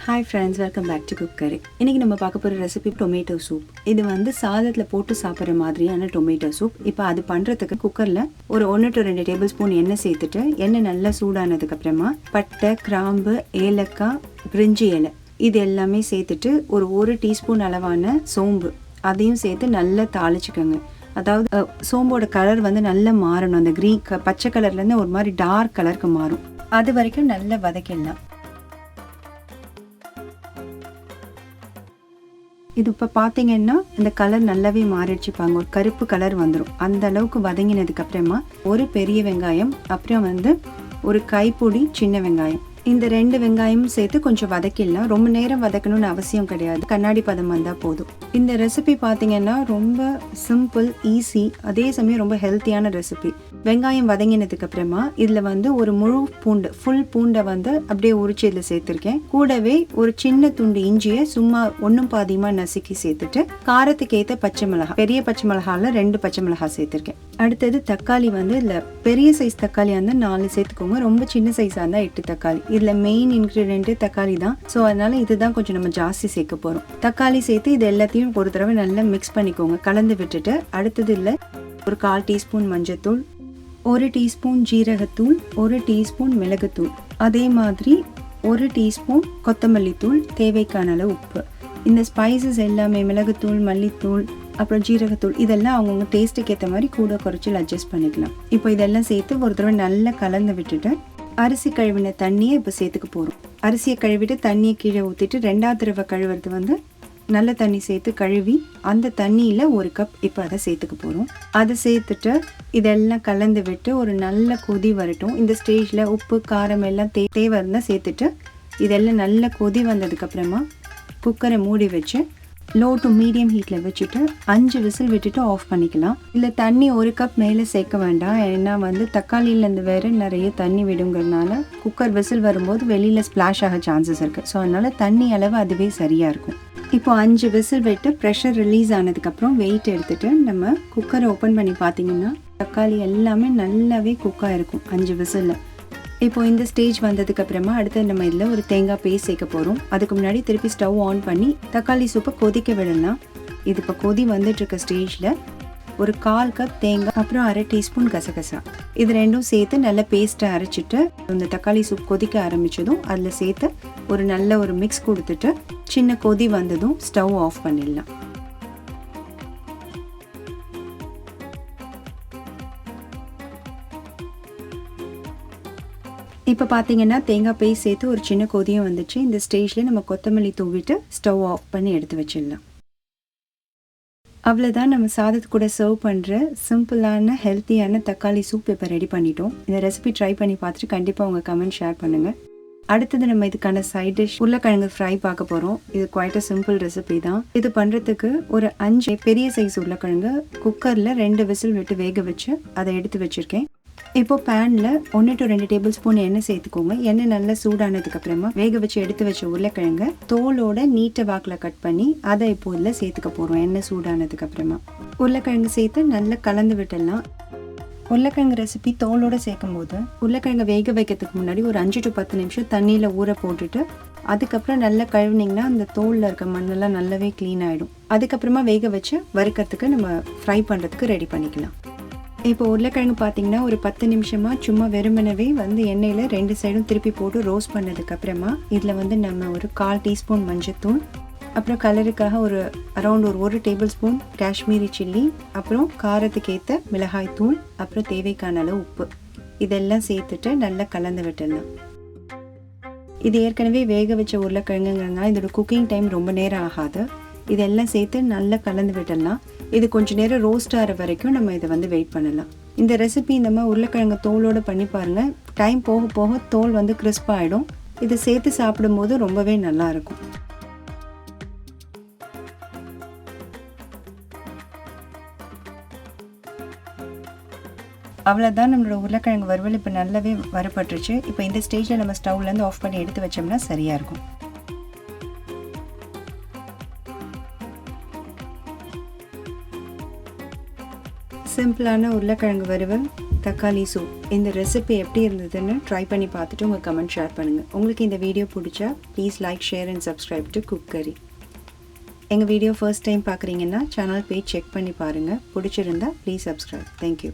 Hi friends, welcome back to CooCurry. இன்றைக்கி நம்ம பார்க்க போகிற ரெசிபி டொமேட்டோ சூப். இது வந்து சாதத்தில் போட்டு சாப்பிட்ற மாதிரியான டொமேட்டோ சூப். இப்போ அது பண்ணுறதுக்கு குக்கரில் ஒரு 1 to 2 டேபிள் ஸ்பூன் எண்ணெய் சேர்த்துட்டு எண்ணெய் நல்லா சூடானதுக்கப்புறமா பட்டை, கிராம்பு, ஏலக்காய், பிரிஞ்சி இலை இது எல்லாமே சேர்த்துட்டு ஒரு டீஸ்பூன் அளவான சோம்பு அதையும் சேர்த்து நல்லா தாளிச்சுக்கோங்க. அதாவது சோம்போட கலர் வந்து நல்லா மாறணும். அந்த க்ரீன் பச்சை கலர்லேருந்து ஒரு மாதிரி டார்க் கலருக்கு மாறும். அது வரைக்கும் நல்லா வதக்கிடலாம். இது இப்போ பார்த்தீங்கன்னா இந்த கலர் நல்லாவே மாறிடுச்சுப்பாங்க. ஒரு கருப்பு கலர் வந்துடும். அந்த அளவுக்கு வதங்கினதுக்கு அப்புறமா ஒரு பெரிய வெங்காயம், அப்புறம் வந்து ஒரு கைப்பிடி சின்ன வெங்காயம், இந்த 2 வெங்காயமும் சேர்த்து கொஞ்சம் வதக்கிடலாம். ரொம்ப நேரம் வதக்கணும்னு அவசியம் கிடையாது, கண்ணாடி பதம் வந்தால் போதும். இந்த ரெசிபி பார்த்தீங்கன்னா ரொம்ப சிம்பிள், ஈஸி, அதே சமயம் ரொம்ப ஹெல்த்தியான ரெசிபி. வெங்காயம் வதங்கினதுக்கு அப்புறமா இதில் வந்து ஒரு முழு பூண்டு, ஃபுல் பூண்டை வந்து அப்படியே உரிச்சு இதில் சேர்த்துருக்கேன். கூடவே ஒரு சின்ன துண்டு இஞ்சியை சும்மா ஒன்றும் பாதியமாக நசுக்கி சேர்த்துட்டு காரத்துக்கு ஏற்ற பச்சை மிளகாய், பெரிய பச்சை மிளகாயில் 2 பச்சை மிளகாய் சேர்த்துருக்கேன். அடுத்தது தக்காளி வந்து இதில் பெரிய சைஸ் தக்காளியாக இருந்தால் 4 சேர்த்துக்கோங்க. ரொம்ப சின்ன சைஸாக இருந்தால் 8 தக்காளி. இதில் மெயின் இன்க்ரீடியன்ட் தக்காளி தான். ஸோ அதனால இதுதான் கொஞ்சம் நம்ம ஜாஸ்தி சேர்க்க போகிறோம். தக்காளி சேர்த்து இது எல்லாத்தையும் ஒரு தடவை நல்லா மிக்ஸ் பண்ணிக்கோங்க, கலந்து விட்டுட்டு அடுத்தது இல்லை ஒரு 1/4 டீஸ்பூன் மஞ்சத்தூள், 1 டீஸ்பூன் ஜீரகத்தூள், 1 டீஸ்பூன் மிளகுத்தூள், அதே மாதிரி 1 டீஸ்பூன் கொத்தமல்லி தூள், தேவைக்கான அளவு உப்பு. இந்த ஸ்பைசஸ் எல்லாமே மிளகுத்தூள், மல்லித்தூள், அப்புறம் ஜீரகத்தூள் இதெல்லாம் அவங்கவுங்க டேஸ்ட்டுக்கு ஏற்ற மாதிரி கூட குறைச்சல் அட்ஜஸ்ட் பண்ணிக்கலாம். இப்போ இதெல்லாம் சேர்த்து ஒரு தடவை நல்லா கலந்து விட்டுட்டு அரிசி கழுவின தண்ணியை இப்போ சேர்த்துக்க போகிறோம். அரிசியை கழுவிட்டு தண்ணியை கீழே ஊற்றிட்டு 2வது தடவை கழுவுறது வந்து நல்ல தண்ணி சேர்த்து கழுவி அந்த தண்ணியில் 1 கப் இப்போ அதை சேர்த்துக்க போகிறோம். அதை சேர்த்துட்டு இதெல்லாம் கலந்து விட்டு ஒரு நல்ல கொதி வரட்டும். இந்த ஸ்டேஜில் உப்பு, காரம் எல்லாம் தேவை இருந்தால் சேர்த்துட்டு இதெல்லாம் நல்ல கொதி வந்ததுக்கப்புறமா குக்கரை மூடி வச்சு லோ டு மீடியம் ஹீட்டில் வச்சுட்டு 5 விசில் விட்டுட்டு ஆஃப் பண்ணிக்கலாம். இல்லை தண்ணி 1 கப் மேலே சேர்க்க வேண்டாம், ஏன்னா வந்து தக்காளியிலேருந்து வேறு நிறைய தண்ணி விடுங்கிறதுனால குக்கர் விசில் வரும்போது வெளியில் ஸ்ப்ளாஷ் ஆக சான்சஸ் இருக்குது. ஸோ அதனால் தண்ணி அளவு அதுவே சரியாக இருக்கும். இப்போ 5 விசில் விட்டு ப்ரெஷர் ரிலீஸ் ஆனதுக்கப்புறம் வெயிட் எடுத்துகிட்டு நம்ம குக்கரை ஓப்பன் பண்ணி பார்த்தீங்கன்னா தக்காளி எல்லாமே நல்லாவே குக்காக இருக்கும் 5 விசிலில். இப்போ இந்த ஸ்டேஜ் வந்ததுக்கு அப்புறமா அடுத்து நம்ம இதில் ஒரு தேங்காய் பேஸ்ட் சேர்க்க போகிறோம். அதுக்கு முன்னாடி திருப்பி ஸ்டவ் ஆன் பண்ணி தக்காளி சூப்பை கொதிக்க விடலாம். இது இப்போ கொதி வந்துட்டு இருக்க ஸ்டேஜில் ஒரு 1/4 கப் தேங்காய், அப்புறம் 1/2 டீஸ்பூன் கசகசா, இது ரெண்டும் சேர்த்து நல்லா பேஸ்ட்டை அரைச்சிட்டு இந்த தக்காளி சூப் கொதிக்க ஆரம்பித்ததும் அதில் சேர்த்து ஒரு நல்ல ஒரு மிக்ஸ் கொடுத்துட்டு சின்ன கொதி வந்ததும் ஸ்டவ் ஆஃப் பண்ணிடலாம். இப்போ பார்த்தீங்கன்னா தேங்காய் பேஸ்ட் சேர்த்து ஒரு சின்ன கொதியும் வந்துச்சு. இந்த ஸ்டேஜில் நம்ம கொத்தமல்லி தூவிட்டு ஸ்டவ் ஆஃப் பண்ணி எடுத்து வச்சிடலாம். அவ்வளோதான், நம்ம சாதத்து கூட சர்வ் பண்ணுற சிம்பிளான ஹெல்த்தியான தக்காளி சூப் இப்போ ரெடி பண்ணிட்டோம். இந்த ரெசிபி ட்ரை பண்ணி பார்த்துட்டு கண்டிப்பாக உங்கள் கமெண்ட் ஷேர் பண்ணுங்கள். அடுத்தது நம்ம இதுக்கான சைட் டிஷ் உருளைக்கிழங்கு ஃப்ரை பார்க்க போகிறோம். இது குவைட் அ சிம்பிள் ரெசிபி தான். இது பண்ணுறதுக்கு ஒரு 5 பெரிய சைஸ் உருளைக்கிழங்கு குக்கரில் 2 விசில் விட்டு வேக வச்சு அதை எடுத்து வச்சுருக்கேன். இப்போ பேனில் 1 to 2 டேபிள் ஸ்பூன் எண்ணெய் சேர்த்துக்கோங்க. எண்ணெய் நல்லா சூடானதுக்கப்புறமா வேக வச்சு எடுத்து வச்ச உருளைக்கிழங்க தோலோட நீட்ட வாக்கில் கட் பண்ணி அதை இப்போ இதில் சேர்த்துக்க போகிறோம். எண்ணெய் சூடானதுக்கப்புறமா உருளைக்கிழங்கு சேர்த்து நல்லா கலந்து விட்டுடலாம். உருளைக்கிழங்கு ரெசிபி தோலோடு சேர்க்கும் போது உருளைக்கிழங்கு வேக வைக்கிறதுக்கு முன்னாடி ஒரு 5 to 10 நிமிஷம் தண்ணியில் ஊற போட்டுட்டு அதுக்கப்புறம் நல்லா கழுவினிங்கன்னா அந்த தோலில் இருக்க மண்ணெல்லாம் நல்லாவே க்ளீன் ஆகிடும். அதுக்கப்புறமா வேக வச்சு வறுக்கிறதுக்கு நம்ம ஃப்ரை பண்ணுறதுக்கு ரெடி பண்ணிக்கலாம். இப்போ உருளைக்கிழங்கு பார்த்தீங்கன்னா ஒரு 10 நிமிஷமாக சும்மா வெறுமனவே வந்து எண்ணெயில் 2 சைடும் திருப்பி போட்டு ரோஸ்ட் பண்ணதுக்கப்புறமா இதில் வந்து நம்ம ஒரு 1/4 டீஸ்பூன் மஞ்சத்தூள், அப்புறம் கலருக்காக ஒரு அரௌண்ட் ஒரு 1 டேபிள் ஸ்பூன் காஷ்மீரி சில்லி, அப்புறம் காரத்துக்கு ஏற்ற மிளகாய் தூள், அப்புறம் தேவைக்கான அளவு உப்பு இதெல்லாம் சேர்த்துட்டு நல்லா கலந்து விட்டுடலாம். இது ஏற்கனவே வேக வச்ச உருளைக்கிழங்குங்கிறதுனால இதோட குக்கிங் டைம் ரொம்ப நேரம் ஆகாது. இதெல்லாம் சேர்த்து நல்லா கலந்து விட்டுடலாம். இது கொஞ்சம் நேரம் ரோஸ்ட் ஆகிற வரைக்கும் நம்ம இதை வந்து வெயிட் பண்ணலாம். இந்த ரெசிபி இந்த மாதிரி உருளைக்கிழங்கு தோலோடு பண்ணி பாருங்கள். டைம் போக போக தோல் வந்து கிறிஸ்ப் ஆகிடும். இதை சேர்த்து சாப்பிடும்போது ரொம்பவே நல்லாயிருக்கும். அவ்வளோதான், நம்மளோட உருளைக்கிழங்கு வறுவல் இப்போ நல்லாவே வறுபட்டுருச்சு. இப்போ இந்த ஸ்டேஜில் நம்ம ஸ்டவ்லேருந்து ஆஃப் பண்ணி எடுத்து வச்சோம்னா சரியாக இருக்கும். சிம்பிளான உருளைக்கிழங்கு வறுவல் தக்காளி சூப் இந்த ரெசிபி எப்படி இருந்ததுன்னு ட்ரை பண்ணி பார்த்துட்டு உங்கள் கமெண்ட் ஷேர் பண்ணுங்கள். உங்களுக்கு இந்த வீடியோ பிடிச்சா please like, share and subscribe to CooCurry. எங்கள் வீடியோ ஃபர்ஸ்ட் டைம் பார்க்குறீங்கன்னா சேனல் பேஜ் செக் பண்ணி பாருங்கள். பிடிச்சிருந்தா ப்ளீஸ் சப்ஸ்கிரைப். தேங்க்யூ.